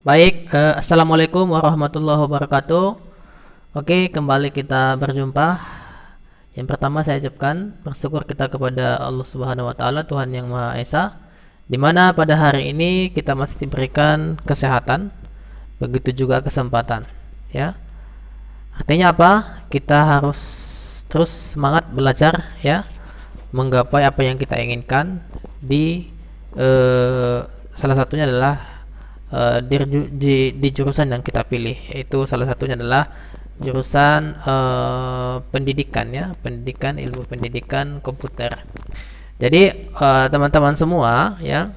Baik, Assalamualaikum warahmatullahi wabarakatuh. Oke, kembali kita berjumpa. Yang pertama saya ucapkan bersyukur kita kepada Allah Subhanahu wa taala, Tuhan yang Maha Esa, di mana pada hari ini kita masih diberikan kesehatan, begitu juga kesempatan, ya. Artinya apa? Kita harus terus semangat belajar, ya, menggapai apa yang kita inginkan di salah satunya adalah di jurusan yang kita pilih, yaitu salah satunya adalah jurusan pendidikan, ya, pendidikan, ilmu pendidikan komputer. Jadi teman-teman semua, ya,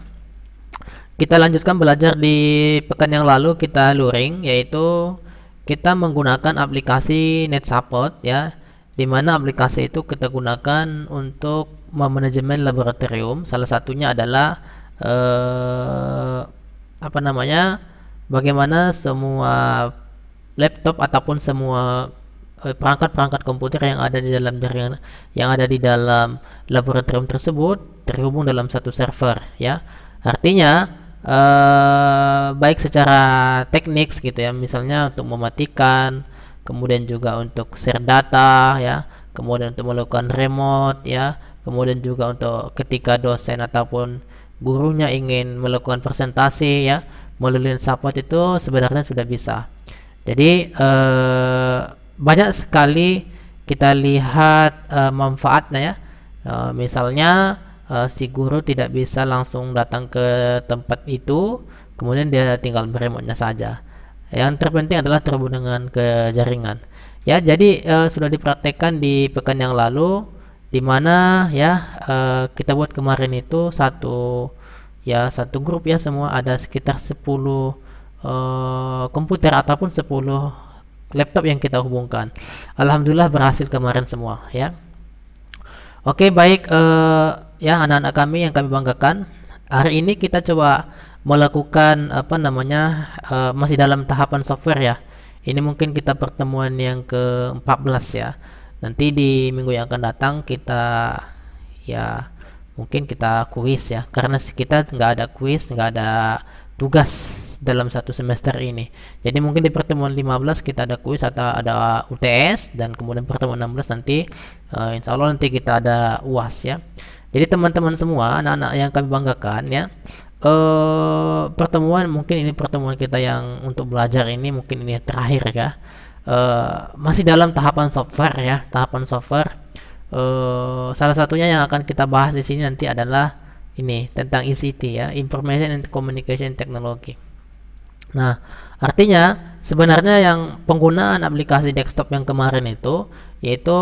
kita lanjutkan belajar di pekan yang lalu. Kita luring, yaitu kita menggunakan aplikasi NetSupport, ya, di mana aplikasi itu kita gunakan untuk memanajemen laboratorium. Salah satunya adalah bagaimana semua laptop ataupun semua perangkat-perangkat komputer yang ada di dalam jaringan, yang ada di dalam laboratorium tersebut terhubung dalam satu server, ya. Artinya baik secara teknik gitu, ya, misalnya untuk mematikan, kemudian juga untuk share data, ya, kemudian untuk melakukan remote, ya, kemudian juga untuk ketika dosen ataupun gurunya ingin melakukan presentasi, ya, melalui support itu sebenarnya sudah bisa. Jadi banyak sekali kita lihat manfaatnya, ya. Misalnya si guru tidak bisa langsung datang ke tempat itu, kemudian dia tinggal meremote-nya saja. Yang terpenting adalah terhubung dengan ke jaringan. Ya, jadi sudah dipraktekkan di pekan yang lalu, di mana, ya, kita buat kemarin itu satu grup, ya, semua ada sekitar 10 komputer ataupun 10 laptop yang kita hubungkan. Alhamdulillah berhasil kemarin semua, ya. Oke, baik, ya, anak-anak kami yang kami banggakan, hari ini kita coba melakukan masih dalam tahapan software, ya. Ini mungkin kita pertemuan yang ke-14, ya. Nanti di minggu yang akan datang kita, ya, mungkin kita kuis, ya, karena kita nggak ada kuis, nggak ada tugas dalam satu semester ini. Jadi mungkin di pertemuan 15 kita ada kuis atau ada UTS, dan kemudian pertemuan 16 nanti insya Allah nanti kita ada UAS, ya. Jadi teman-teman semua, anak-anak yang kami banggakan, ya, mungkin ini pertemuan kita yang untuk belajar ini mungkin ini terakhir, ya. Masih dalam tahapan software, ya, tahapan software. Salah satunya yang akan kita bahas di sini nanti adalah ini tentang ICT, ya, Information and Communication Technology. Nah, artinya sebenarnya yang penggunaan aplikasi desktop yang kemarin itu yaitu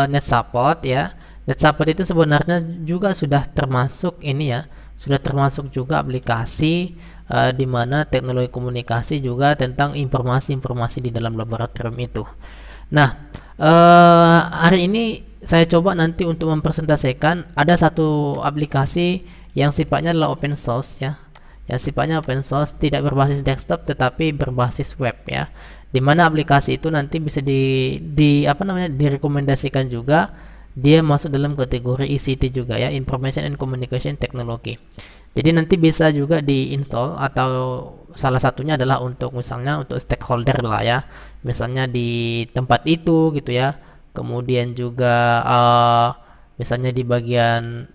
NetSupport, ya. NetSupport itu sebenarnya juga sudah termasuk ini, ya, sudah termasuk juga aplikasi di mana teknologi komunikasi juga tentang informasi-informasi di dalam laboratorium itu. Nah, hari ini saya coba nanti untuk mempresentasikan ada satu aplikasi yang sifatnya adalah open source, ya. Yang sifatnya open source, tidak berbasis desktop tetapi berbasis web, ya. Dimana aplikasi itu nanti bisa direkomendasikan juga, dia masuk dalam kategori ICT juga, ya, Information and Communication Technology. Jadi nanti bisa juga diinstal, atau salah satunya adalah untuk misalnya untuk stakeholder lah, ya, misalnya di tempat itu gitu, ya. Kemudian juga misalnya di bagian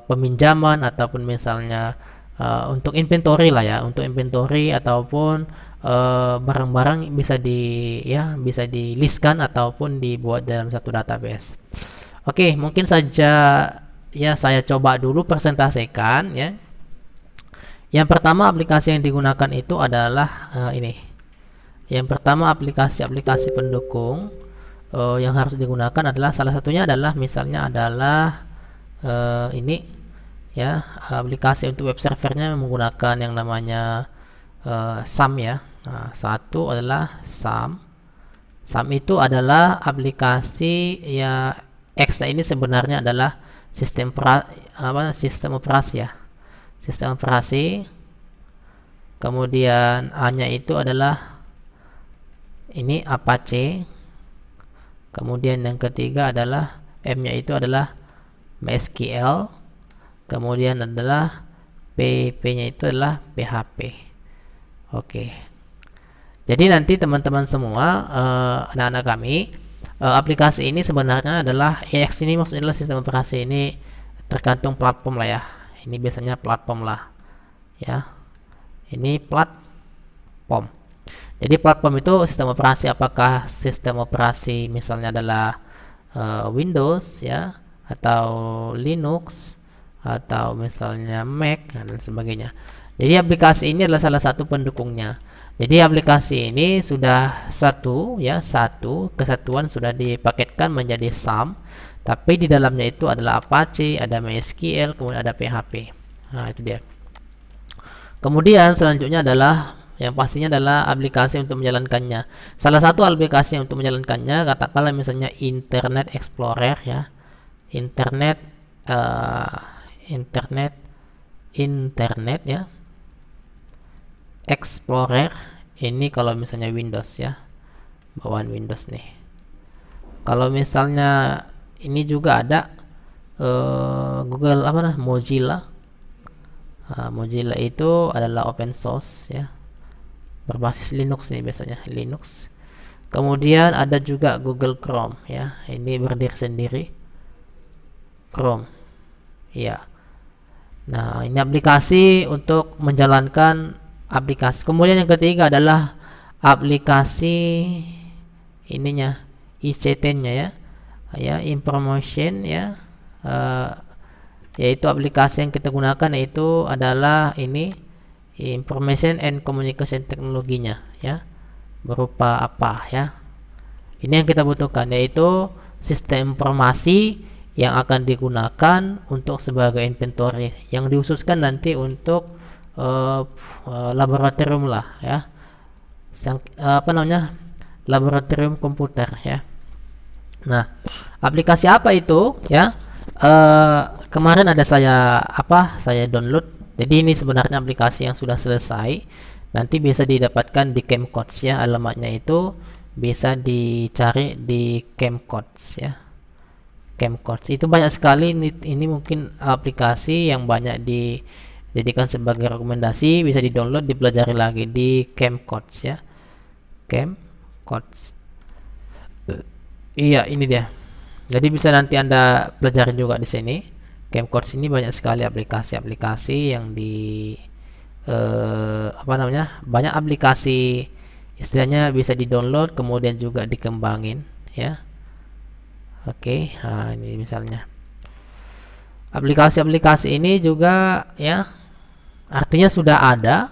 peminjaman ataupun misalnya untuk inventory lah, ya, untuk inventory ataupun barang-barang bisa bisa di listkan ataupun dibuat dalam satu database. Oke, mungkin saja, ya, saya coba dulu presentasikan, ya. Yang pertama aplikasi yang digunakan itu adalah ini. Yang pertama aplikasi pendukung yang harus digunakan adalah salah satunya adalah misalnya adalah ini, ya, aplikasi untuk web servernya menggunakan yang namanya SAM, ya. Nah, satu adalah SAM. SAM itu adalah aplikasi, ya, X ini sebenarnya adalah sistem operasi, ya. Sistem operasi. Kemudian A-nya itu adalah ini Apache. Kemudian yang ketiga adalah M-nya itu adalah Oke. Jadi nanti teman-teman semua, anak-anak kami, aplikasi ini sebenarnya adalah EX ini, maksudnya adalah sistem operasi ini tergantung platform lah ya. Ini biasanya platform lah ya. Ini platform. Jadi platform itu sistem operasi, apakah sistem operasi misalnya adalah Windows ya, atau Linux, atau misalnya Mac dan sebagainya. Jadi aplikasi ini adalah salah satu pendukungnya. Jadi aplikasi ini sudah satu kesatuan sudah dipaketkan menjadi SAM, tapi di dalamnya itu adalah Apache, ada MySQL, kemudian ada PHP. Nah, itu dia. Kemudian selanjutnya adalah yang pastinya adalah aplikasi untuk menjalankannya. Salah satu aplikasi untuk menjalankannya katakanlah misalnya Internet Explorer ya. Internet ya. Explorer ini kalau misalnya Windows ya, bawaan Windows nih. Kalau misalnya ini juga ada Google Mozilla. Mozilla itu adalah open source ya, berbasis Linux nih, biasanya Linux. Kemudian ada juga Google Chrome ya, ini berdiri sendiri, Chrome ya. Nah, ini aplikasi untuk menjalankan aplikasi. Kemudian yang ketiga adalah aplikasi ininya, ICT-nya ya, information ya, yaitu aplikasi yang kita gunakan yaitu adalah ini information and communication teknologinya ya, berupa apa ya, ini yang kita butuhkan, yaitu sistem informasi yang akan digunakan untuk sebagai inventory yang dihususkan nanti untuk laboratorium lah ya, laboratorium komputer ya. Nah, aplikasi apa itu ya? Kemarin ada saya download. Jadi ini sebenarnya aplikasi yang sudah selesai, nanti bisa didapatkan di Camcodes ya, alamatnya itu bisa dicari di Camcodes ya. Camcodes itu banyak sekali, ini mungkin aplikasi yang banyak dijadikan sebagai rekomendasi, bisa di-download, dipelajari lagi di Camcodes ya. Camcodes. Iya, ini dia. Jadi bisa nanti Anda pelajari juga di sini. Camcodes ini banyak sekali aplikasi-aplikasi yang banyak aplikasi istilahnya bisa di-download kemudian juga dikembangin ya. Oke, nah ini misalnya aplikasi-aplikasi ini juga ya, artinya sudah ada,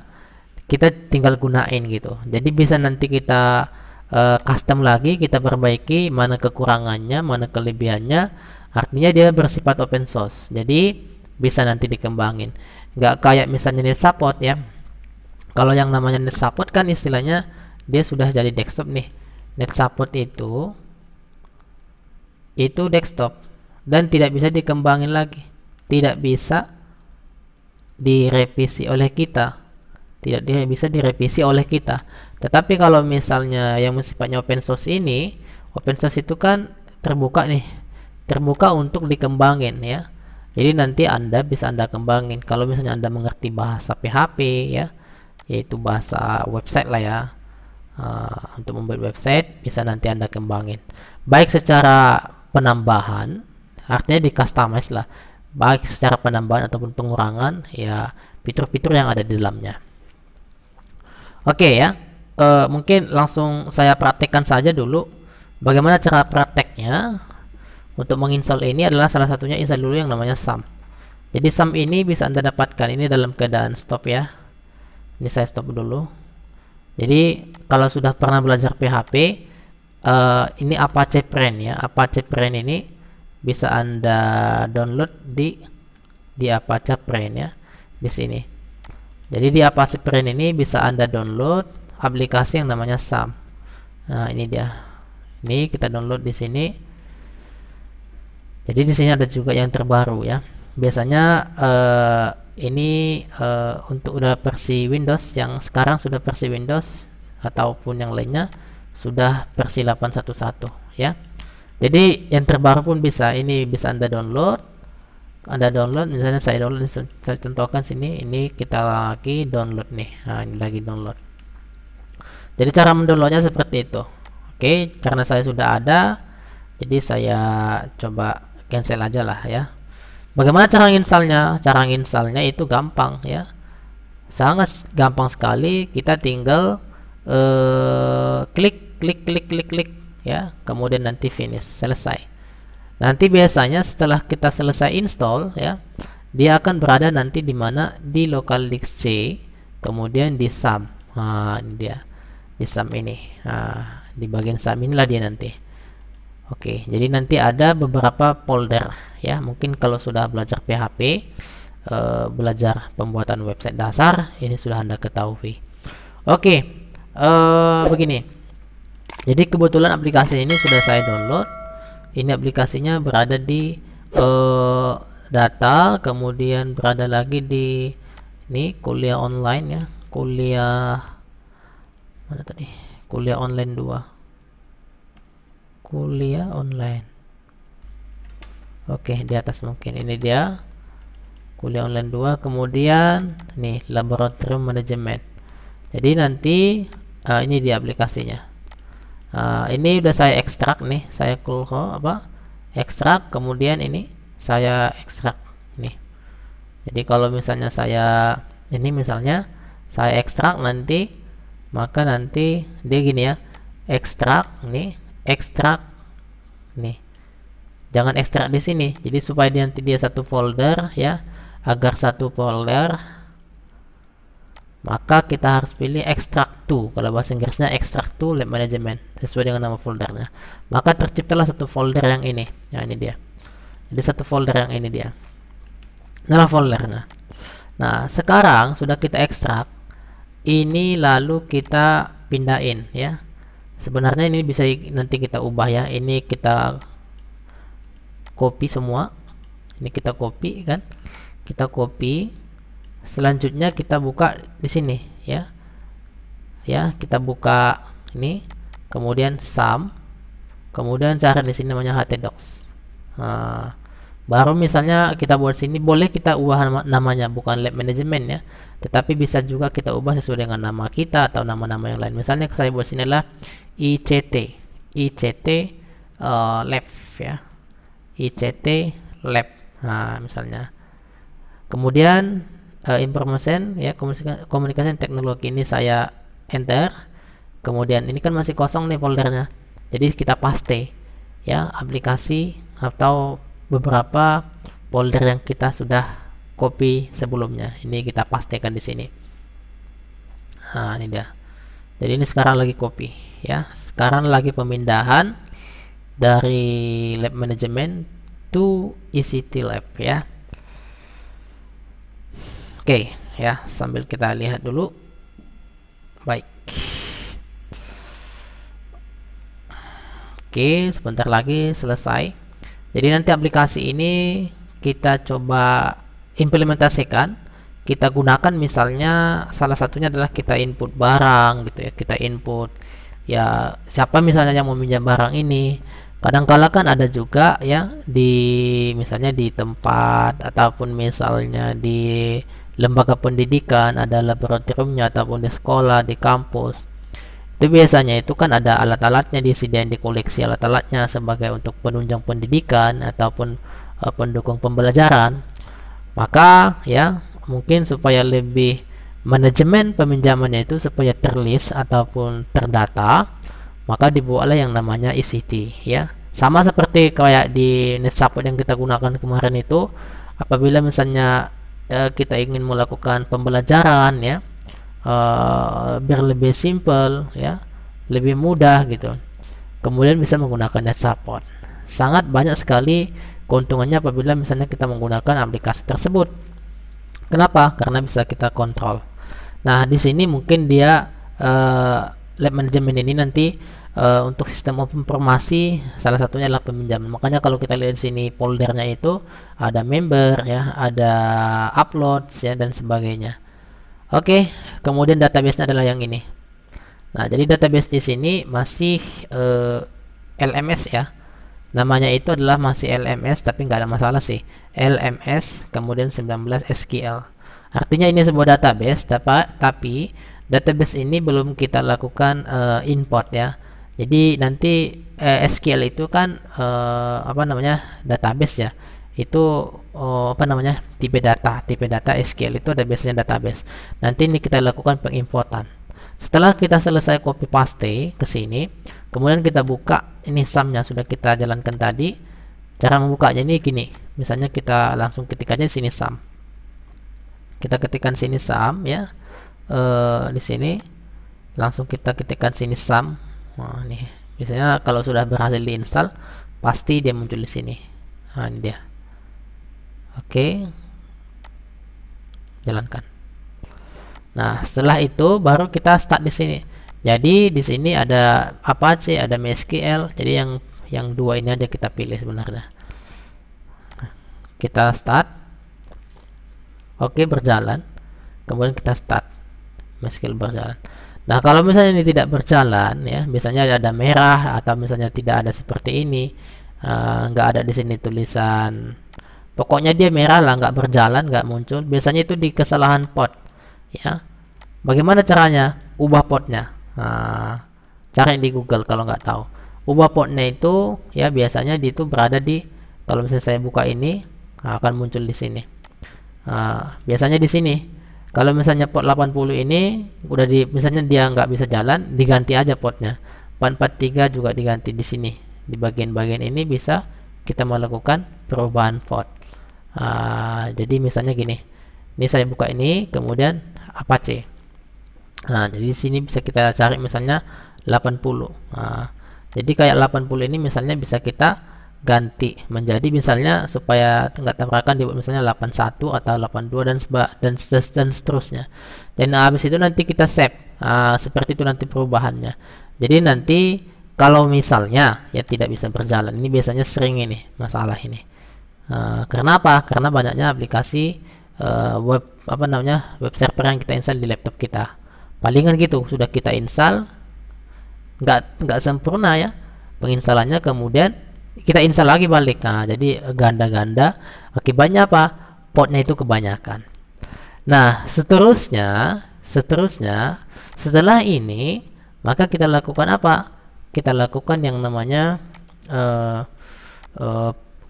kita tinggal gunain gitu. Jadi bisa nanti kita custom lagi, kita perbaiki mana kekurangannya, mana kelebihannya. Artinya dia bersifat open source, jadi bisa nanti dikembangin. Nggak kayak misalnya NetSupport ya. Kalau yang namanya NetSupport kan istilahnya dia sudah jadi desktop nih. NetSupport itu desktop dan tidak bisa dikembangin lagi, tidak bisa direvisi oleh kita, tetapi kalau misalnya yang sifatnya open source ini, open source itu kan terbuka untuk dikembangin ya. Jadi nanti Anda bisa kembangin kalau misalnya Anda mengerti bahasa PHP ya, yaitu bahasa website lah ya. Untuk membuat website bisa nanti Anda kembangin, baik secara penambahan, artinya di customize lah, baik secara penambahan ataupun pengurangan ya, fitur-fitur yang ada di dalamnya. Oke ya, mungkin langsung saya praktekkan saja dulu bagaimana cara prakteknya. Untuk menginstal ini adalah salah satunya install dulu yang namanya SAM. Jadi SAM ini bisa Anda dapatkan ini dalam keadaan stop ya. Ini saya stop dulu. Jadi kalau sudah pernah belajar PHP, ini Apache Print ya. Apache Print ini bisa Anda download di Apache Print ya, di sini. Jadi di Apache Print ini bisa Anda download aplikasi yang namanya SAM. Nah, ini dia. Ini kita download di sini. Jadi di sini ada juga yang terbaru ya. Biasanya ini untuk udah versi Windows, yang sekarang sudah versi Windows ataupun yang lainnya sudah versi 8.1.1 ya. Jadi yang terbaru pun bisa, ini bisa Anda download ada download, misalnya saya download, saya contohkan sini, ini kita lagi download nih. Nah, ini lagi download. Jadi cara mendownloadnya seperti itu. Oke, karena saya sudah ada, jadi saya coba cancel aja lah ya. Bagaimana cara installnya? Cara installnya itu gampang ya, sangat gampang sekali. Kita tinggal klik ya, kemudian nanti finish, selesai. Nanti biasanya setelah kita selesai install ya, dia akan berada nanti di mana, di local disk C, kemudian di sum. Nah, ini dia di sum ini. Nah, di bagian sum inilah dia nanti. Oke, jadi nanti ada beberapa folder ya. Mungkin kalau sudah belajar PHP, belajar pembuatan website dasar, ini sudah Anda ketahui. Oke, begini. Jadi kebetulan aplikasi ini sudah saya download. Ini aplikasinya berada di data, kemudian berada lagi di ini kuliah online ya, kuliah mana tadi, kuliah online 2, kuliah online. Oke, di atas mungkin ini dia kuliah online 2, kemudian nih laboratorium manajemen. Jadi nanti ini dia aplikasinya. Ini udah saya ekstrak nih, saya ekstrak, kemudian ini saya ekstrak nih. Jadi kalau misalnya saya ekstrak nanti, maka nanti dia gini ya, ekstrak nih, jangan ekstrak di sini. Jadi supaya nanti dia satu folder ya, agar satu folder, maka kita harus pilih extract to. Kalau bahasa Inggrisnya extract to lab management, sesuai dengan nama foldernya. Maka terciptalah satu folder yang ini. Nah, ini dia. Jadi satu folder yang ini dia. Inilah foldernya. Nah, sekarang sudah kita ekstrak. Ini lalu kita pindahin ya. Sebenarnya ini bisa nanti kita ubah ya. Ini kita copy semua. Ini kita copy kan. Kita copy. Selanjutnya kita buka di sini ya. Ya, kita buka ini, kemudian sum, kemudian cari di sini namanya htdocs. Nah, baru misalnya kita buat sini, boleh kita ubah namanya, bukan lab management ya, tetapi bisa juga kita ubah sesuai dengan nama kita atau nama-nama yang lain. Misalnya saya buat sini lah ICT lab ya, ICT lab. Nah, misalnya kemudian information ya, komunikasi teknologi, ini saya enter. Kemudian ini kan masih kosong nih foldernya, jadi kita paste ya aplikasi atau beberapa folder yang kita sudah copy sebelumnya, ini kita pastekan di sini. Nah, ini dia. Jadi ini sekarang lagi copy ya, sekarang lagi pemindahan dari lab management to ICT lab ya. Oke ya, sambil kita lihat dulu. Baik. Oke, sebentar lagi selesai. Jadi nanti aplikasi ini kita coba implementasikan. Kita gunakan misalnya salah satunya adalah kita input barang gitu ya. Kita input ya, siapa misalnya yang mau minjam barang ini. Kadang-kala kan ada juga ya, di misalnya di tempat ataupun misalnya di lembaga pendidikan, ada laboratoriumnya, ataupun di sekolah, di kampus. Itu biasanya itu kan ada alat-alatnya disediain, di koleksi alat-alatnya sebagai untuk penunjang pendidikan ataupun pendukung pembelajaran. Maka ya, mungkin supaya lebih manajemen peminjamannya itu supaya terlist ataupun terdata, maka dibuatlah yang namanya ICT ya. Sama seperti kayak di NetSupport yang kita gunakan kemarin itu, apabila misalnya kita ingin melakukan pembelajaran ya, biar lebih simple ya, lebih mudah gitu, kemudian bisa menggunakan NetSupport. Sangat banyak sekali keuntungannya apabila misalnya kita menggunakan aplikasi tersebut. Kenapa? Karena bisa kita kontrol. Nah, di sini mungkin dia lab management ini nanti untuk sistem informasi salah satunya adalah peminjaman. Makanya kalau kita lihat di sini foldernya itu ada member ya, ada uploads ya, dan sebagainya. Oke, kemudian database-nya adalah yang ini. Nah, jadi database di sini masih LMS ya. Namanya itu adalah masih LMS, tapi nggak ada masalah sih. LMS kemudian 19 SQL. Artinya ini sebuah database, tapi database ini belum kita lakukan import ya. Jadi nanti SQL itu kan apa namanya, database ya. Itu apa namanya, tipe data SQL itu ada biasanya database. Nanti ini kita lakukan pengimportan. Setelah kita selesai copy paste ke sini, kemudian kita buka ini sumnya sudah kita jalankan tadi. Cara membukanya ini gini, misalnya kita langsung ketik aja di sini sum. Kita ketikkan sini sum ya, di sini langsung kita ketikkan sini sum. Nah, ini biasanya kalau sudah berhasil diinstal pasti dia muncul di sini. Nah, ini dia. Oke, jalankan. Nah, setelah itu baru kita start di sini. Jadi di sini ada Apache, ada MySQL. Jadi yang dua ini aja kita pilih sebenarnya. Kita start. Oke, berjalan. Kemudian kita start. MySQL berjalan. Nah, kalau misalnya ini tidak berjalan ya, misalnya ada merah atau misalnya tidak ada seperti ini, nggak ada di sini tulisan. Pokoknya dia merah lah, nggak berjalan, nggak muncul. Biasanya itu di kesalahan port ya. Bagaimana caranya? Ubah portnya. Cari di Google kalau nggak tahu. Ubah portnya itu ya, biasanya itu berada di, kalau misalnya saya buka ini akan muncul di sini. Biasanya di sini. Kalau misalnya port 80 ini udah misalnya dia nggak bisa jalan, diganti aja portnya. 443 juga diganti di sini. Di bagian-bagian ini bisa kita melakukan perubahan port. Jadi misalnya gini. Ini saya buka ini, kemudian Apache. Jadi di sini bisa kita cari misalnya 80. Jadi kayak 80 ini misalnya bisa kita ganti menjadi misalnya supaya nggak tabrakan dibuat misalnya 81 atau 82 dan seterusnya. Dan habis itu nanti kita save. Seperti itu nanti perubahannya. Jadi nanti kalau misalnya ya tidak bisa berjalan, ini biasanya sering ini masalah ini. Karena apa? Karena banyaknya aplikasi web web server yang kita install di laptop kita. Palingan gitu sudah kita install nggak sempurna ya penginstalannya, kemudian kita install lagi balik. Jadi ganda-ganda, akibatnya apa? Portnya itu kebanyakan. Nah, seterusnya setelah ini maka kita lakukan apa? Kita lakukan yang namanya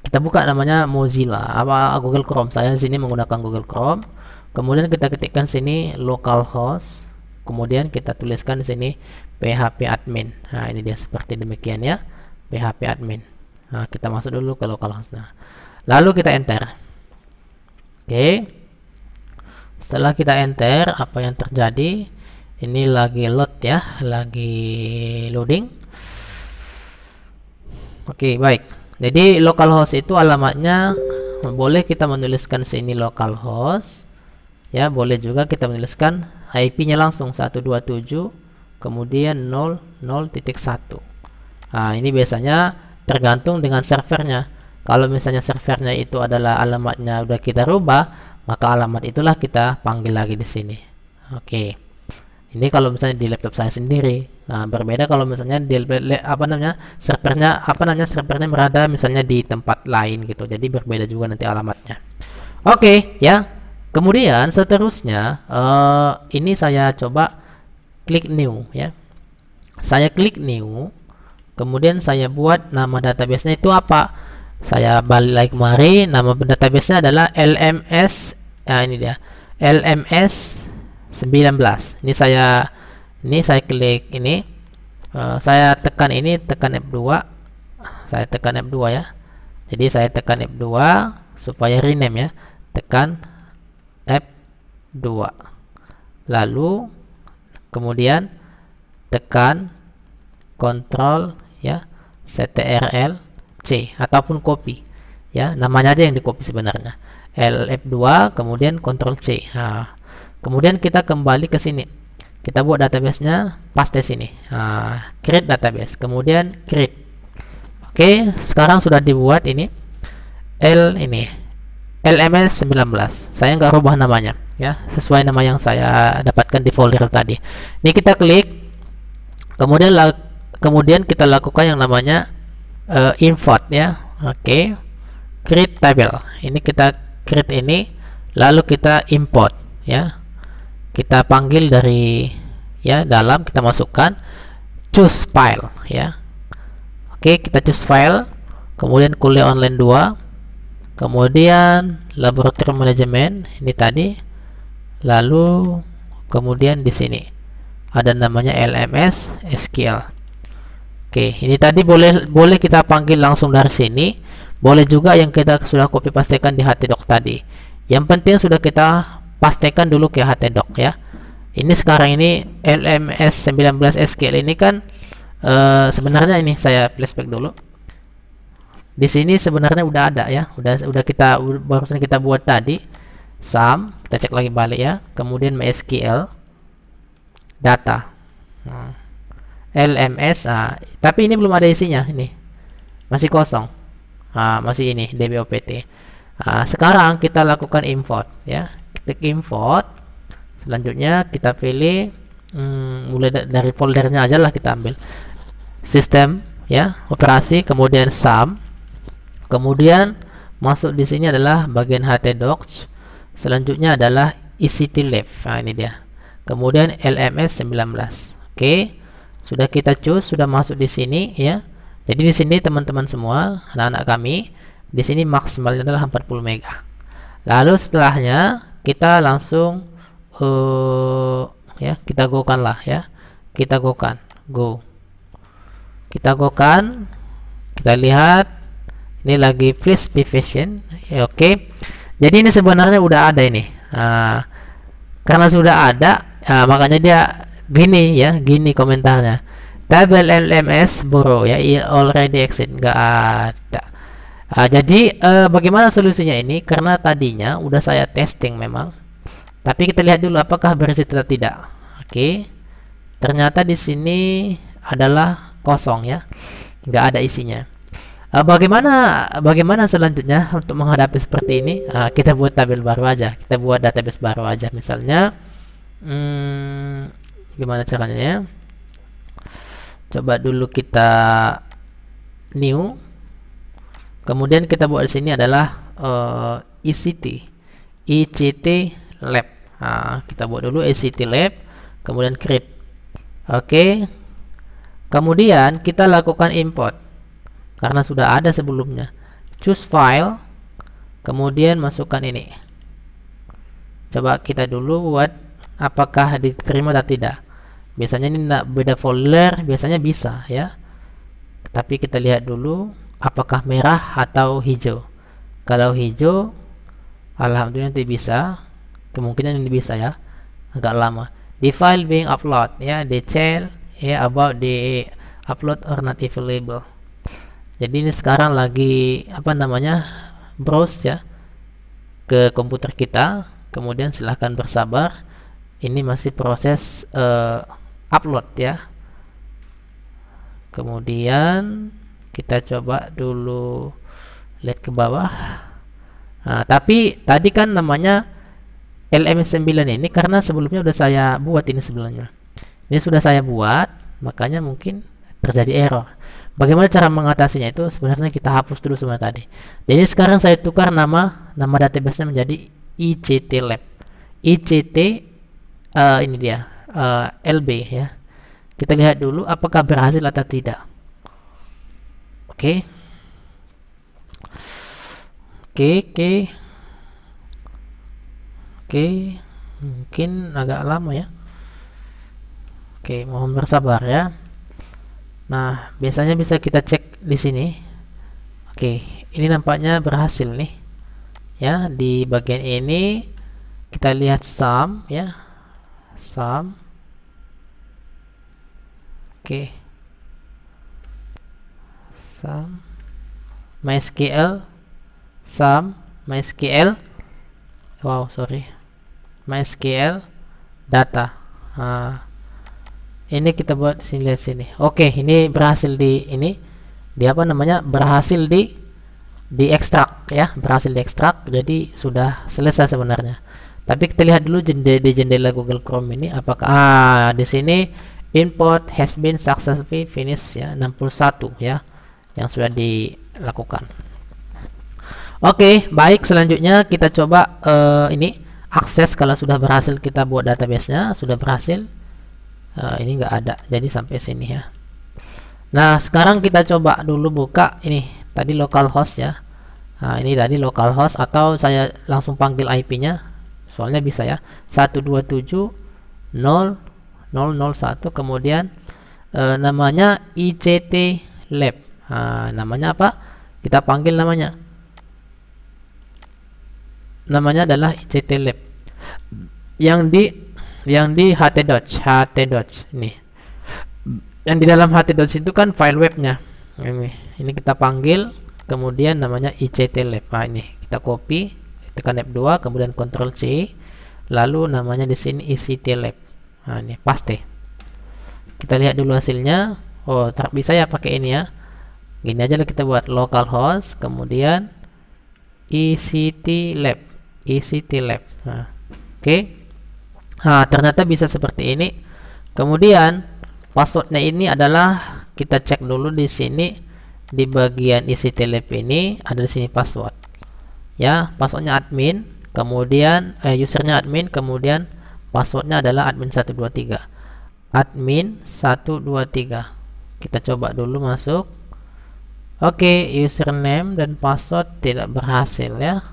kita buka namanya Mozilla Google Chrome. Saya di sini menggunakan Google Chrome. Kemudian kita ketikkan sini localhost. Kemudian kita tuliskan di sini php admin. Nah, ini dia seperti demikian ya. php admin. Nah, kita masuk dulu ke localhost. Lalu kita enter. Oke. Setelah kita enter, apa yang terjadi? Ini lagi load ya, lagi loading. Oke, baik. Jadi localhost itu alamatnya boleh kita menuliskan sini localhost. Ya, boleh juga kita menuliskan IP-nya langsung 127 kemudian 00.1. Ini biasanya tergantung dengan servernya. Kalau misalnya servernya itu adalah alamatnya udah kita rubah, maka alamat itulah kita panggil lagi di sini. Oke. Ini kalau misalnya di laptop saya sendiri. Berbeda kalau misalnya di servernya berada misalnya di tempat lain gitu. Jadi berbeda juga nanti alamatnya. Oke, ya. Kemudian seterusnya ini saya coba klik new ya. Saya klik new. Kemudian saya buat nama database-nya itu apa? Saya balik lagi kemari, nama database-nya adalah LMS. Ini dia. LMS 19. Ini saya klik ini. Saya tekan ini, tekan F2. Saya tekan F2 ya. Jadi saya tekan F2 supaya rename ya. Tekan F2. Lalu kemudian tekan Ctrl ya, Ctrl C ataupun copy ya, namanya aja yang di copy sebenarnya. F2 kemudian Ctrl C. Kemudian kita kembali ke sini, kita buat database-nya, paste sini, create database, kemudian create. Oke, sekarang sudah dibuat ini LMS 19. Saya nggak rubah namanya ya, sesuai nama yang saya dapatkan di folder tadi. Ini kita klik, kemudian kita lakukan yang namanya import ya. Oke, create table. Ini kita create ini, lalu kita import ya. Kita panggil dari ya dalam, kita masukkan choose file ya. Oke, kita choose file, kemudian kuliah online 2, kemudian laboratorium manajemen ini tadi, lalu kemudian di sini ada namanya LMS SQL. Oke, ini tadi boleh kita panggil langsung dari sini, boleh juga yang kita sudah copy pastekan di htdoc tadi. Yang penting sudah kita pastikan dulu ke htdoc ya. Ini sekarang ini LMS 19 SQL ini kan sebenarnya ini saya flashback dulu. Di sini sebenarnya udah ada ya, udah kita barusan kita buat tadi. Sum, kita cek lagi balik ya. Kemudian MySQL data. LMS, tapi ini belum ada isinya, ini masih kosong. Masih ini DBOPT. Sekarang kita lakukan import ya. Klik import. Selanjutnya kita pilih mulai dari foldernya aja lah, kita ambil sistem ya, operasi, kemudian sum, kemudian masuk di sini adalah bagian htdocs, selanjutnya adalah ECT-Lab. Ini dia, kemudian LMS 19. Oke, sudah kita choose, sudah masuk di sini ya. Jadi di sini teman-teman semua, anak-anak kami, di sini maksimalnya adalah 40 mega. Lalu setelahnya kita langsung ya, kita go-kan lah ya. Kita go-kan, kita go-kan, kita lihat ini lagi please be patient ya. Oke, jadi ini sebenarnya udah ada ini. Karena sudah ada, makanya dia gini ya, gini komentarnya, table LMS borrow ya, already exit, nggak ada. Jadi bagaimana solusinya ini? Karena tadinya udah saya testing memang, tapi kita lihat dulu apakah bersih atau tidak. Oke, ternyata di sini adalah kosong ya, nggak ada isinya. Bagaimana selanjutnya untuk menghadapi seperti ini? Kita buat tabel baru aja, kita buat database baru aja. Misalnya gimana caranya ya? Coba dulu kita new, kemudian kita buat di sini adalah ECT Lab. Kita buat dulu ECT Lab, kemudian create. Oke, kemudian kita lakukan import karena sudah ada sebelumnya. Choose file, kemudian masukkan ini. Coba kita dulu buat apakah diterima atau tidak. Biasanya ini tidak beda folder, biasanya bisa ya. Tapi kita lihat dulu apakah merah atau hijau. Kalau hijau, alhamdulillah nanti bisa. Kemungkinan ini bisa ya, agak lama. The file being upload ya, detail ya about the upload or not available. Jadi ini sekarang lagi apa namanya, browse ya ke komputer kita. Kemudian silahkan bersabar, ini masih proses upload ya. Kemudian kita coba dulu lihat ke bawah. Tapi tadi kan namanya LMS 9 ini karena sebelumnya udah saya buat ini sebelumnya. Ini sudah saya buat, makanya mungkin terjadi error. Bagaimana cara mengatasinya itu? Sebenarnya kita hapus dulu semua tadi. Jadi sekarang saya tukar nama database-nya menjadi ECT Lab. ECT ini dia LB ya. Kita lihat dulu apakah berhasil atau tidak. Oke. Mungkin agak lama ya. Oke, mohon bersabar ya. Nah, biasanya bisa kita cek di sini. Oke, ini nampaknya berhasil nih. Ya, di bagian ini kita lihat sum ya. Sum. Oke. Sum MySQL, sum MySQL. Wow, sorry. MySQL data. Ini kita buat sini, lihat sini. Oke, ini berhasil di ini, di apa namanya, berhasil di ekstrak ya, berhasil diekstrak. Jadi sudah selesai sebenarnya. Tapi kita lihat dulu di jendela Google Chrome ini apakah di sini import has been successfully finished ya, 61 ya yang sudah dilakukan. Oke, baik, selanjutnya kita coba ini akses. Kalau sudah berhasil kita buat database-nya, sudah berhasil. Ini nggak ada, jadi sampai sini ya. Nah, sekarang kita coba dulu buka ini tadi localhost ya. Nah, ini tadi localhost, atau saya langsung panggil IP-nya, soalnya bisa ya, 127.0.0.0.1, kemudian namanya ICT Lab. Nah, namanya apa? Kita panggil namanya adalah ICT Lab yang di ht-docs ini. Yang di dalam ht-docs itu kan file webnya. Ini kita panggil, kemudian namanya ICT Lab. Nah, ini kita copy, tekan F2, kemudian Ctrl C, lalu namanya di sini ICT Lab. Nah, ini paste. Kita lihat dulu hasilnya. Oh, bisa ya pakai ini ya. Gini aja lah, kita buat localhost, kemudian ICT Lab. Nah, oke. Nah, ternyata bisa seperti ini. Kemudian passwordnya ini adalah, kita cek dulu di sini di bagian ICT Lab ini, ada di sini password ya, passwordnya admin, kemudian usernya admin, kemudian passwordnya adalah admin123. Kita coba dulu masuk. Oke, username dan password tidak berhasil ya.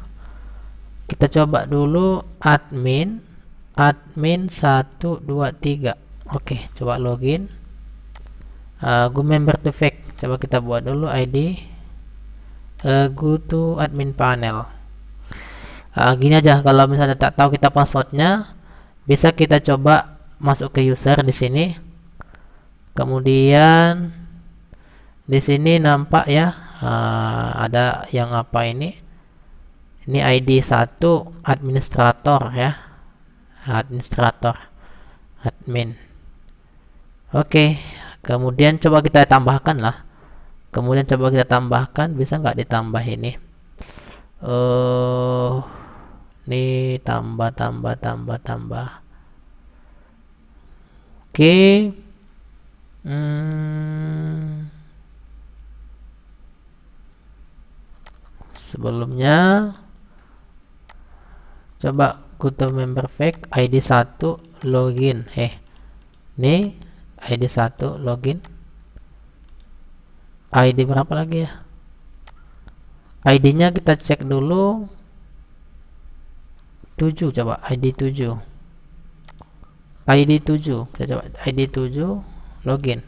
Kita coba dulu admin123. Oke, coba login. Go member to fake. Coba kita buat dulu ID. Go to admin panel. Gini aja, kalau misalnya tak tahu kita passwordnya, bisa kita coba masuk ke user di sini. Kemudian di sini nampak ya, ada yang apa ini? Ini ID 1 administrator ya. Admin. Oke, kemudian coba kita tambahkan lah. Bisa nggak ditambah ini? Nih tambah. Oke. Sebelumnya coba go to member fake ID 1 login. Nih ID 1 login. ID berapa lagi ya? ID-nya kita cek dulu. 7, coba ID 7. Kita coba ID 7 login.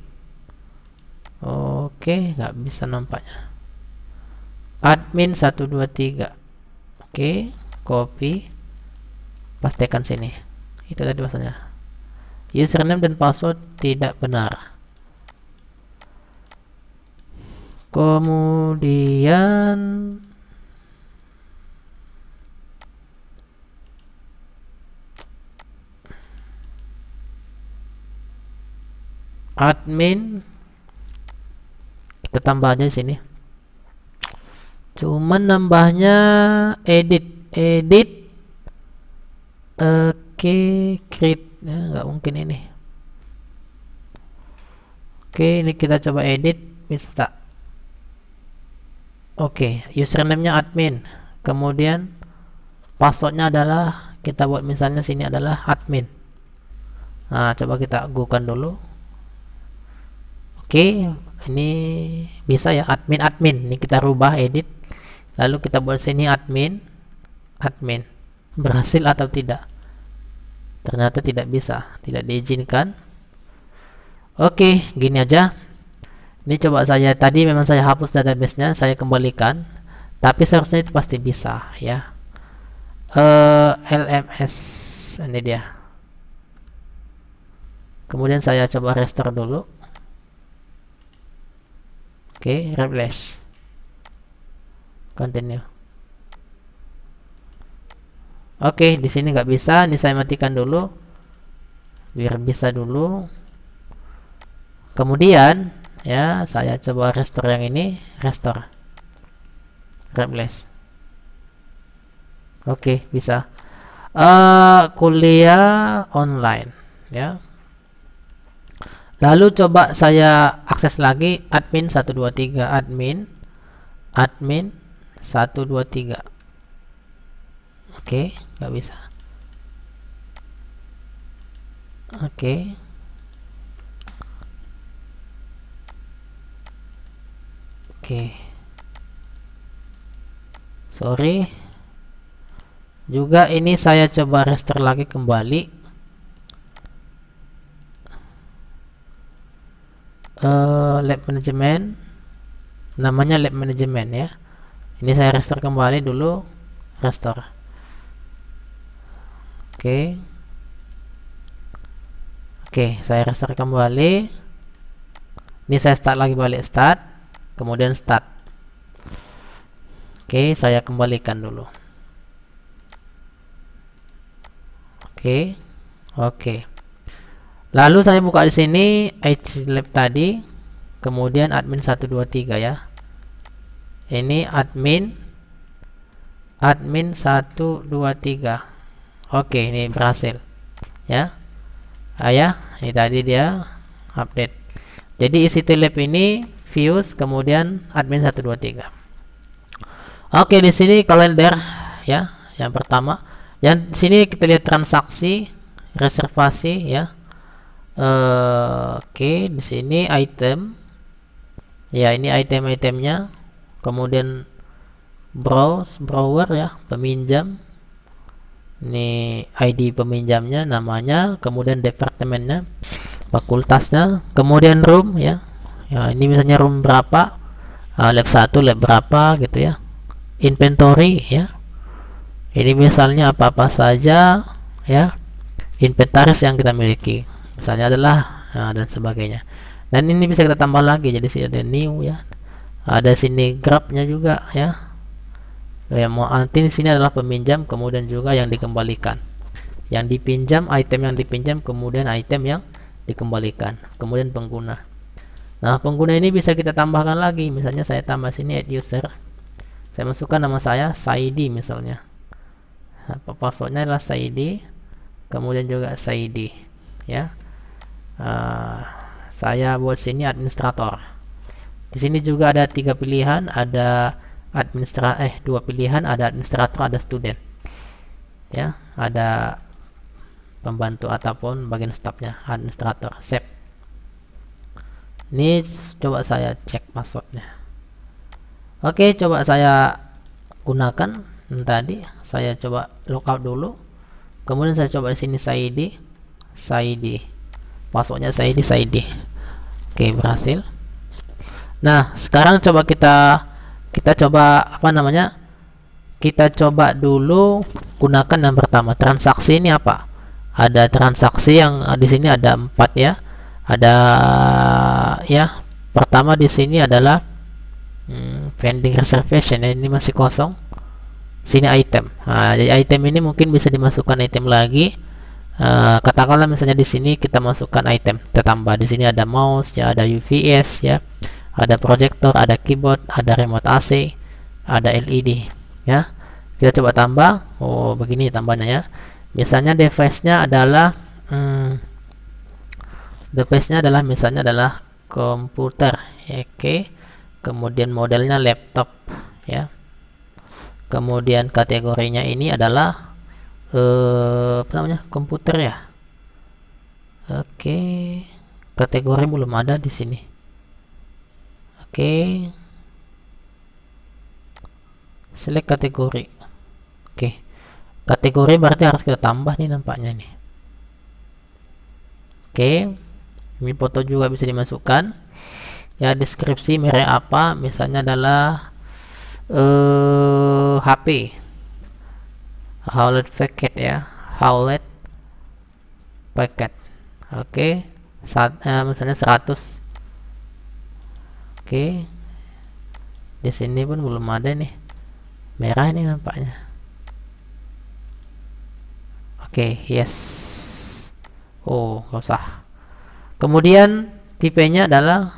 Oke, nggak bisa nampaknya. Admin 123. Oke, copy, pastekan sini. Itu tadi maksudnya. Username dan password tidak benar. Kemudian admin kita tambah aja sini. Cuman nambahnya edit. Oke, create ya, nggak mungkin ini. Oke, ini kita coba edit, bisa tak? Oke, username-nya admin, kemudian passwordnya adalah, kita buat misalnya sini adalah admin. Nah, coba kita go-kan dulu. Oke, ini bisa ya, admin. Ini kita rubah, edit, lalu kita buat sini admin. Berhasil atau tidak? Ternyata tidak bisa, tidak diizinkan. Oke, gini aja. Ini coba saya, tadi memang saya hapus database-nya, saya kembalikan, tapi seharusnya itu pasti bisa ya. LMS ini dia. Kemudian saya coba restore dulu. Oke, replace, continue. Oke, di sini nggak bisa. Ini saya matikan dulu biar bisa dulu. Kemudian ya, saya coba restore yang ini, restore, replace. Oke, bisa. Kuliah online ya. Lalu coba saya akses lagi admin 123, admin 1 2 3. Oke, nggak bisa. Oke. Oke. Sorry. Juga ini saya coba restore lagi kembali. Lab management. Namanya lab management ya. Ini saya restore kembali dulu. Restore. Oke. Oke, saya restore kembali. Ini saya start lagi, balik start, kemudian start. Oke, saya kembalikan dulu. Oke. Oke. Lalu saya buka di sini HLab tadi, kemudian admin 123 ya. Ini admin 123. Oke, ini berhasil ya. Ya, ini tadi dia update. Jadi isi lab ini views, kemudian admin 123. Oke, di sini kalender ya, yang pertama. Yang di sini kita lihat transaksi, reservasi ya. Oke, di sini item. Ya, ini item-itemnya. Kemudian browser ya, peminjam. Ini ID peminjamnya, namanya, kemudian departemennya, fakultasnya, kemudian room ya. Ya, ini misalnya room berapa, lab 1 lab berapa gitu ya. Inventory ya. Ini misalnya apa-apa saja ya. Inventaris yang kita miliki. Misalnya adalah dan sebagainya. Dan ini bisa kita tambah lagi, jadi sini ada new ya. Ada sini grabnya juga ya. Ya, nanti di sini adalah peminjam, kemudian juga yang dikembalikan. Yang dipinjam, item yang dipinjam, kemudian item yang dikembalikan, kemudian pengguna. Nah, pengguna ini bisa kita tambahkan lagi. Misalnya saya tambah sini add user. Saya masukkan nama saya Saidi misalnya. Nah, passwordnya adalah Saidi, kemudian juga Saidi ya. Saya buat sini administrator. Di sini juga ada 3 pilihan, ada dua pilihan, ada administrator, ada student ya, ada pembantu ataupun bagian staffnya, administrator. Save. Ini coba saya cek passwordnya. Oke, coba saya gunakan tadi. Saya coba logout dulu, kemudian saya coba di sini Saidi, passwordnya Saidi. Oke, berhasil. Nah, sekarang coba kita coba kita coba dulu gunakan yang pertama. Transaksi ini apa? Ada transaksi yang di sini ada 4 ya. Ada ya, pertama di sini adalah pending reservation ya, ini masih kosong. Sini item. Nah, jadi item ini mungkin bisa dimasukkan item lagi. Katakanlah misalnya di sini kita masukkan item, kita tambah di sini ada mouse ya, ada UVS ya. Ada proyektor, ada keyboard, ada remote AC, ada LED ya. Kita coba tambah. Oh, begini tambahnya ya. Misalnya device-nya adalah misalnya adalah komputer. Oke. Kemudian modelnya laptop ya. Kemudian kategorinya ini adalah komputer ya. Oke. Kategori belum ada di sini. Oke. Select kategori. Oke. Kategori berarti harus kita tambah nih nampaknya nih. Oke. Ini foto juga bisa dimasukkan. Ya, deskripsi merek apa? Misalnya adalah HP. Howlet packet ya. Howlet packet. Oke. Misalnya 100. Oke, di sini pun belum ada nih, merah ini nampaknya. Oke, yes. Oh, nggak usah. Kemudian tipenya adalah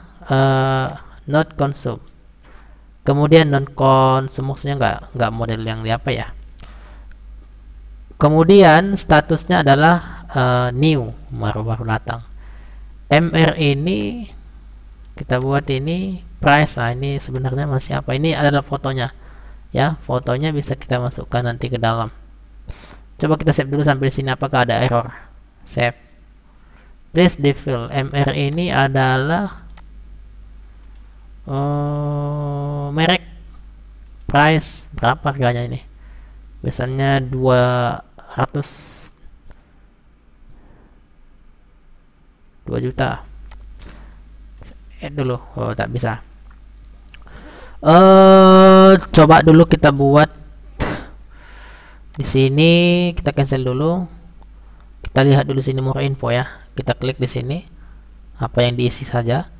not consume. Kemudian non consume, maksudnya nggak model yang apa ya. Kemudian statusnya adalah new, baru datang. MR ini kita buat ini price. Nah, ini sebenarnya masih apa, ini adalah fotonya ya, fotonya bisa kita masukkan nanti ke dalam. Coba kita save dulu sampai di sini, apakah ada error. Save. Please defill. MR ini adalah merek, price, berapa harganya ini? Biasanya 2 juta. Add dulu. Oh, tak bisa. Coba dulu kita buat di sini, kita cancel dulu. Kita lihat dulu sini more info ya. Kita klik di sini. Apa yang diisi saja.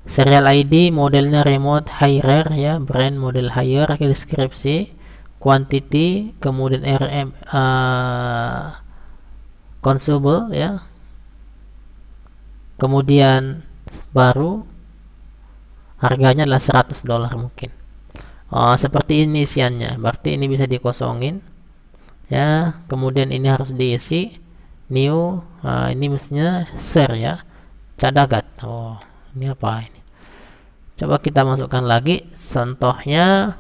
Serial ID, modelnya remote higher ya, brand model higher, deskripsi, quantity, kemudian RM consumable ya. Kemudian baru harganya adalah $100 mungkin. Seperti ini isiannya, berarti ini bisa dikosongin ya. Kemudian ini harus diisi new, ini mestinya share ya, cadagat. Ini apa ini? Coba kita masukkan lagi contohnya,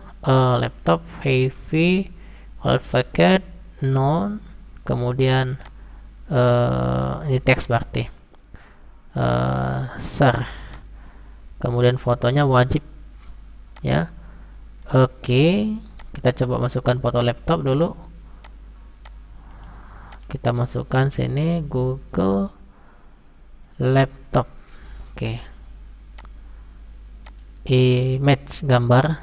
laptop heavy old packet non, kemudian ini teks berarti share, kemudian fotonya wajib ya. Oke, kita coba masukkan foto laptop dulu. Kita masukkan sini Google laptop. Oke, image gambar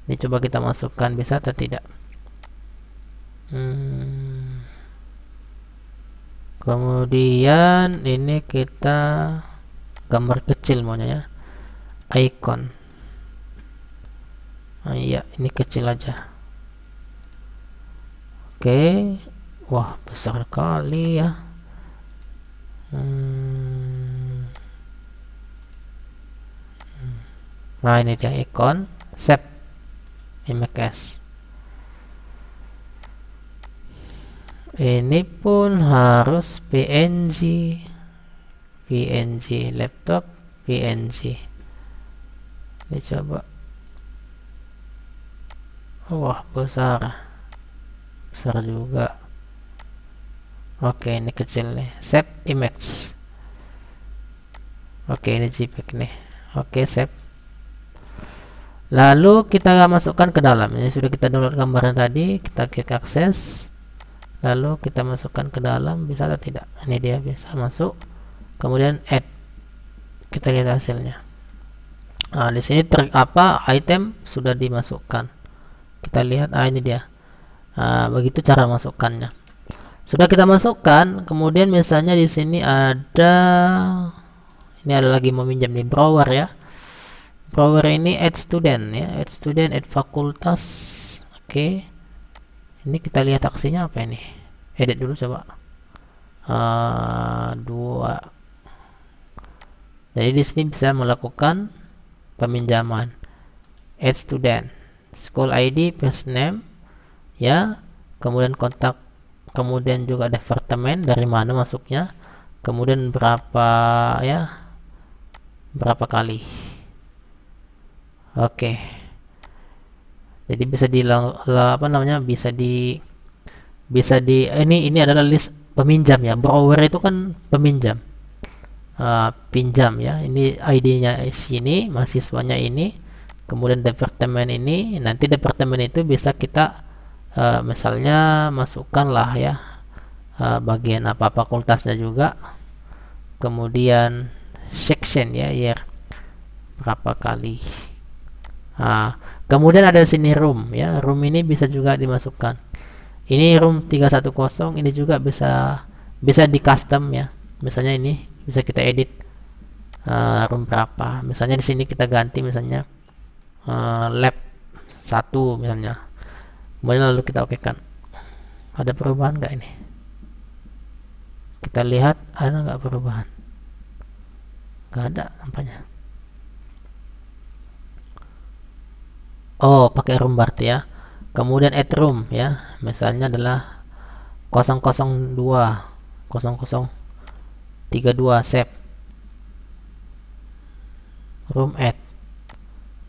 ini coba kita masukkan, bisa atau tidak. Kemudian ini kita gambar kecil maunya ya, icon. Iya, ini kecil aja. Oke, wah besar kali ya. Nah ini dia icon, save image. Ini pun harus PNG, laptop PNG. Ini coba, wah besar juga. Oke, ini kecil nih, save image. Oke, ini JPEG nih. Oke, save. Lalu kita masukkan ke dalam. Ini sudah kita download gambarnya tadi, kita klik akses. Lalu kita masukkan ke dalam, bisa atau tidak? Ini dia, bisa masuk. Kemudian add. Kita lihat hasilnya. Nah, di sini item sudah dimasukkan. Kita lihat, ini dia. Begitu cara masukkannya. Sudah kita masukkan, kemudian misalnya di sini ada, ini ada lagi meminjam di Browser ya. Browser ini add student ya, add fakultas. Oke. Ini kita lihat aksinya apa ini? Edit dulu coba. 2. Jadi di sini bisa melakukan peminjaman. Add student, school ID, first name ya, kemudian kontak, kemudian juga departemen dari mana masuknya, kemudian berapa ya, berapa kali. Oke. Jadi bisa ini adalah list peminjam ya. Borrower itu kan peminjam, pinjam ya. Ini ID-nya sini, mahasiswanya ini, kemudian departemen ini. Nanti departemen itu bisa kita misalnya masukkan lah ya, bagian apa fakultasnya juga, kemudian section ya, year berapa kali. Kemudian ada sini room ya, room ini bisa juga dimasukkan. Ini room 310, ini juga bisa di custom ya. Misalnya ini bisa kita edit room berapa. Misalnya di sini kita ganti misalnya lab 1 misalnya. Kemudian lalu kita okekan. Ada perubahan nggak ini? Kita lihat ada nggak perubahan? Nggak ada nampaknya. Pakai room berarti ya. Kemudian add room ya, misalnya adalah 002 0032, save room add.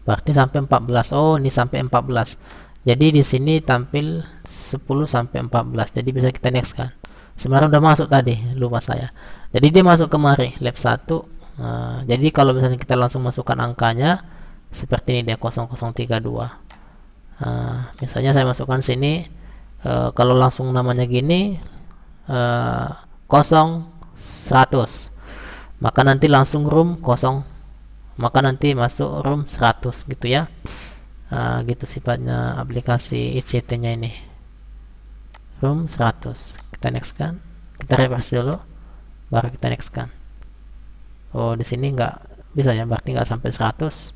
berarti sampai 14. Oh, ini sampai 14. Jadi di sini tampil 10 sampai 14. Jadi bisa kita next kan. Sebenarnya udah masuk tadi, lupa saya. Jadi dia masuk kemari, lab 1. Jadi kalau misalnya kita langsung masukkan angkanya seperti ini dia 0032. Misalnya saya masukkan sini, kalau langsung namanya gini 0100, maka nanti langsung room 0, maka nanti masuk room 100 gitu ya. Gitu sifatnya aplikasi ICT nya ini, room 100. Kita next kan, kita refresh dulu baru kita next kan. Oh, di sini nggak bisa ya, berarti nggak sampai 100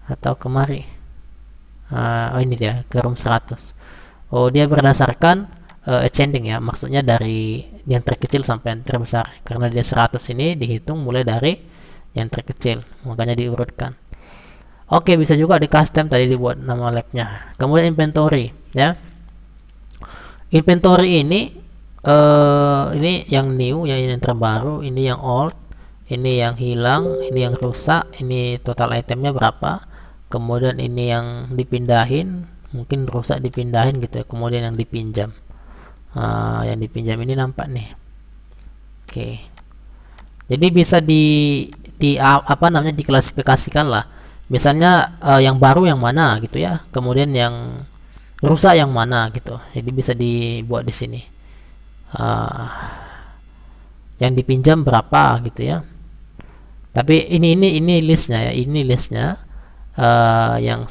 atau kemari. Oh, ini dia ke room 100. Oh, dia berdasarkan ascending ya, maksudnya dari yang terkecil sampai yang terbesar, karena dia 100 ini dihitung mulai dari yang terkecil, makanya diurutkan. Oke, bisa juga di custom tadi dibuat nama labnya. Kemudian inventory ya. Inventory ini yang new, yang terbaru, ini yang old, ini yang hilang, ini yang rusak, ini total itemnya berapa, kemudian ini yang dipindahin, mungkin rusak dipindahin gitu ya, kemudian yang dipinjam. Yang dipinjam ini nampak nih. Oke. Jadi bisa diklasifikasikan lah. Misalnya yang baru yang mana gitu ya, kemudian yang rusak yang mana gitu. Jadi bisa dibuat di sini. Yang dipinjam berapa gitu ya. Tapi ini listnya ya, ini listnya yang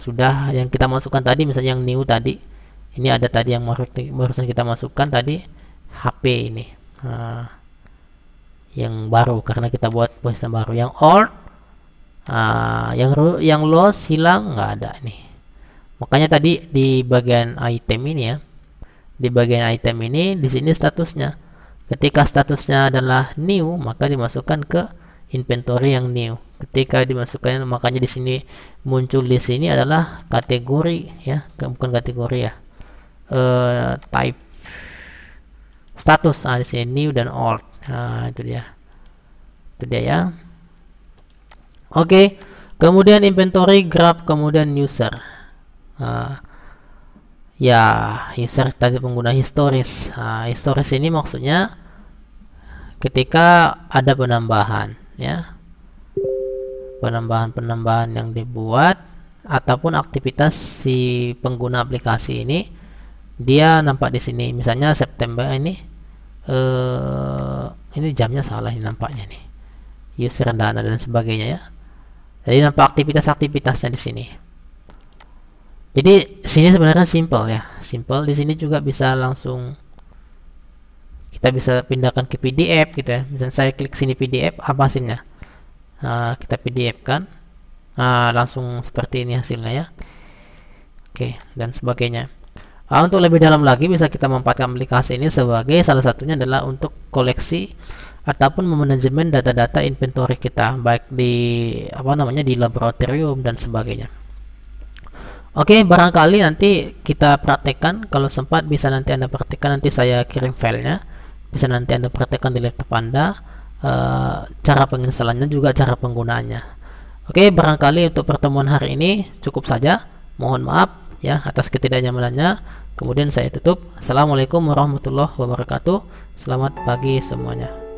kita masukkan tadi, misalnya yang new tadi. Ini ada tadi yang barusan kita masukkan tadi, HP ini. Yang baru karena kita buat posisi baru. Yang old, yang lost, hilang, nggak ada nih. Makanya tadi di bagian item ini ya, di bagian item ini di sini statusnya. Ketika statusnya adalah new, maka dimasukkan ke inventory yang new. Ketika dimasukkan, makanya di sini muncul di sini adalah kategori ya, bukan kategori ya, type status. Di sini new dan old. Itu dia ya. Oke, kemudian inventory, graph, kemudian user. Ya, user tadi pengguna historis. Historis ini maksudnya ketika ada penambahan ya, penambahan yang dibuat ataupun aktivitas si pengguna aplikasi ini, dia nampak di sini. Misalnya September ini jamnya salah, ini nampaknya nih, user dana dan sebagainya ya. Jadi nampak aktivitasnya di sini. Jadi sini sebenarnya simple ya, simple. Di sini juga bisa langsung kita bisa pindahkan ke PDF gitu ya. Misalnya saya klik sini PDF, apa hasilnya? Kita PDF kan, langsung seperti ini hasilnya ya. Oke, dan sebagainya. Untuk lebih dalam lagi bisa kita memanfaatkan aplikasi ini sebagai salah satunya adalah untuk koleksi ataupun memanajemen data-data inventory kita, baik di di laboratorium dan sebagainya. Oke, barangkali nanti kita praktekkan, kalau sempat bisa nanti Anda praktekkan, nanti saya kirim filenya, bisa nanti Anda praktekkan di laptop Anda, cara penginstalannya juga cara penggunaannya. Oke, barangkali untuk pertemuan hari ini cukup saja. Mohon maaf ya atas ketidaknyamanannya. Kemudian saya tutup. Assalamualaikum warahmatullahi wabarakatuh. Selamat pagi semuanya.